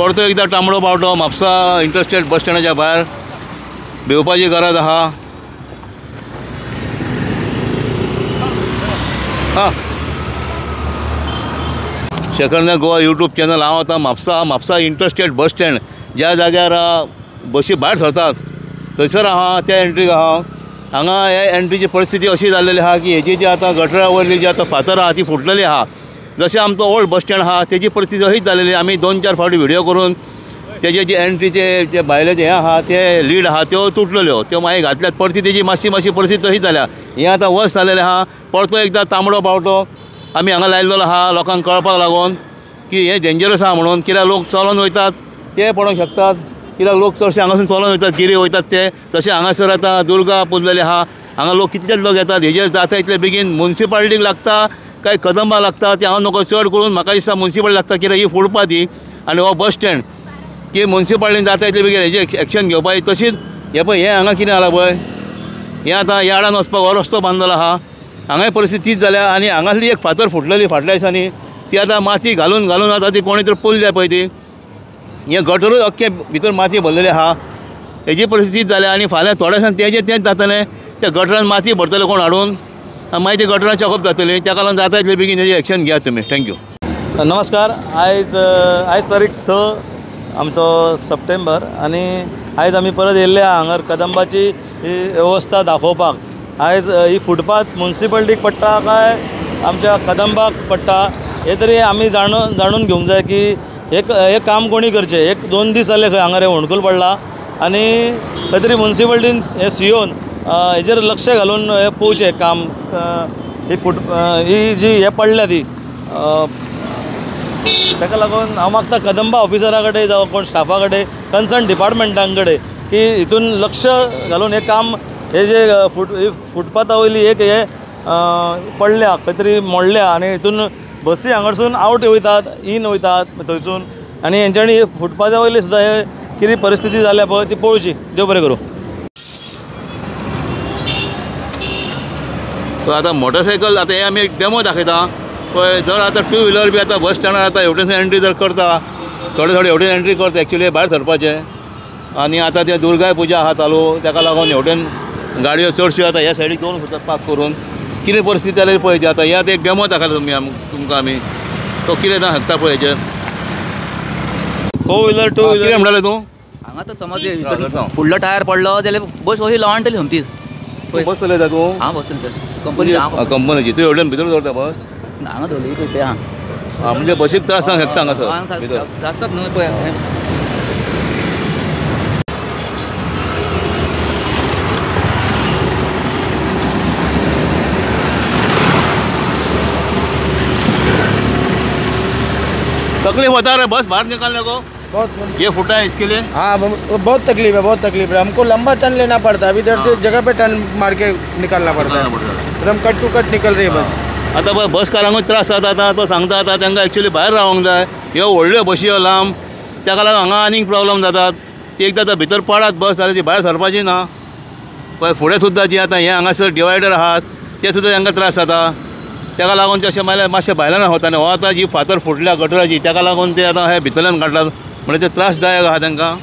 परतो एकदा तांबडो पावटो म्हापसा इंटरस्टेट बस स्टँडाच्या भायर भिवपाची गरज आहा। सेकंड गोवा यूट्यूब चॅनल हांव आतां म्हापसा इंटरस्टेट बस स्टँड ज्या जाग्यार बसी भायर सरतात थंयसर आहा। त्या एंट्रीक आहा। हांगा हे एंट्रीची परिस्थिती अशी जाल्लेली आहा की हेची जी आतां गटरा वयली जी आतां फातर आहा ती फुटलेली आहा। जशें आमचो ओल्ड बस स्टँड आहा तेजी परिस्थिती अशीच जाल्लेली। आमी 2-4 फावटी व्हिडिओ करून तेजे जे एंट्रीचे जे भायले जे आहा ते लीड आहा त्यो तुटलेल्यो, त्यो मागीर घातल्यात। परिस्थितीची मातशी परिस्थिती तशीच जाल्या। हें आतां वर्स जाल्लेलें आहा। परतो एकदा तांबडो पावटो आमी हांगा लायिल्लो आहा लोकांक कळपाक लागून की हें डेंजरस आहा म्हणून। कित्याक लोक चलोन वयतात ते पडोंक शकतात, कित्याक लोक चडशे हांगासून चलोन वयतात गिरे वयतात ते। तशें हांगासर आतां दुर्गा पुजलेली आहा, हांगा लोक कितलेच लोक येतात। हेजेर जाता इतले बेगीन मुन्सिपाल्टीक लागता काय कदंबा लागता ते हांव नकळो। चड करून म्हाका दिसता मुन्सिपाल्टी लागता, कित्याक ही फुडपात ही आनी हो बस स्टँड की मुन्सिपाल्टीन जाता इतले बेगीन हेजेर एक्शन घेवपाची। तशीच हे पळय हें हांगा कितें जालां पळय, हें आतां यार्डान वचपाक हो रस्तो बांदलेलो आहा। हांगाय परिस्थिती तीच जाल्या आनी हांगासली एक फातर फुटलेली फाटल्या दिसांनी ती आतां माती घालून घालून आतां ती कोणी तरी पळयल्या पळय ती हें गटरूच अख्खें भितर माती भरलेली आहा। हेजी परिस्थिती जाल्या आनी फाल्यां थोड्या दिसान तेंच जातलें। त्या गटरान माती भरतले कोण हाडून मागीर ती गटरां चॅकअप जातली। ताका लागून जाता इतले बेगीन हेजेर एक्शन घेयात तुमी। थँक्यू। नमस्कार। आयज तारीख 6 आमचो सप्टेंबर आनी आयज आमी परत येयल्ले हांगर कदंबाची ही वेवस्था दाखोवपाक। आयज ही फुटपाथ मुन्सिपाल्टीक पडटा काय आमच्या कदंबाक पडटा हे तरी आमी जाणून घेवंक जाय की हे काम कोणी करचें। 1-2 दीस जाले खंय हांगा होणकूल पडला आनी खंय तरी मुन्सिपाल्टीन हे सीओन हेजेर लक्ष घालून हे पळोवचें काम। ही जी हे पडल्या ती ताका लागून हांव मागता कदंबा ऑफिसरा कडेन जावं कोण स्टाफा कडेन कन्सर्न डिपार्टमेंटां कडेन की हितून लक्ष घालून हे काम हे जे फुटपाथा वयली एक हे पडल्या खंय तरी मोडल्या आनी हितून बसी हांगासून आवट वयतात इन वयतात थंयसून आनी हेंच्यांनी फुटपाथा वयली सुद्दां हे कितें परिस्थिती जाल्या पळय ती पळोवची। देव बरें करूं। सो आतां मोटरसायकल आतां हे आमी एक डेमो दाखयता पळय। जर आतां 2 व्हिलर बी आतां बस स्टँडार आतां हेवटेनसून एंट्री जर करता थोडे हेवटेन एंट्री करता एक्चुली भायर सरपाचें आनी आतां ते दुर्गाय पुजा आहा चालू ताका लागून हेवटेन गाडयो चडश्यो आतां ह्या सायडीक दोन वतात पार्क करून। कितें परिस्थिती जाल्यार पळय ती आतां हे आतां एक डेमो दाखयला तुमकां आमी तो कितें जावं शकता पळय हेजेर। 4 व्हिलर 2 व्हिलर कितें म्हणटाले तूं? हांगा तर समज फुडलो टायर पडलो जाल्यार बस अशी लावंटली समती। बस चलयता तूं? हांव बसयता कंपनी कंपनीची। तूं हेवटेन भितर दवरता बस? हांगा दवरली ते हां म्हणजे बसीक त्रास जावंक शकता हांगासर जातात न्हू पळय। तकलीफ होता रे बस बाहर निकालने को? बहुत ये फुटा है इसके लिए? हाँ बहुत तकलीफ है, बहुत तकलीफ है। हमको लंबा टर्न लेना पड़ता है, अभी इधर से जगह पे टर्न मार के निकालना पड़ता है। एकदम कट टू कट निकल रही है बस। आता पळय बसकारांकूच त्रास जाता। आतां तो सांगता आतां तांकां एक्चुली भायर रावंक जाय। ह्यो व्हडल्यो बसी ह्यो लांब ताका लागून हांगा आनीक प्रॉब्लम जातात। ती एकदां आतां भितर पडात बस जाल्यार ती भायर सरपाची ना। पळय फुडें सुद्दां जी आतां हे हांगासर डिवायडर आहात ते सुद्दां तांकां त्रास जाता। ताका लागून ते अशें मातशें भायल्यान वता आनी हो आतां जी फातर फुटल्या गटराची ताका लागून ते आतां हे भितरल्यान काडटात म्हणजे ते त्रासदायक आहा तांकां।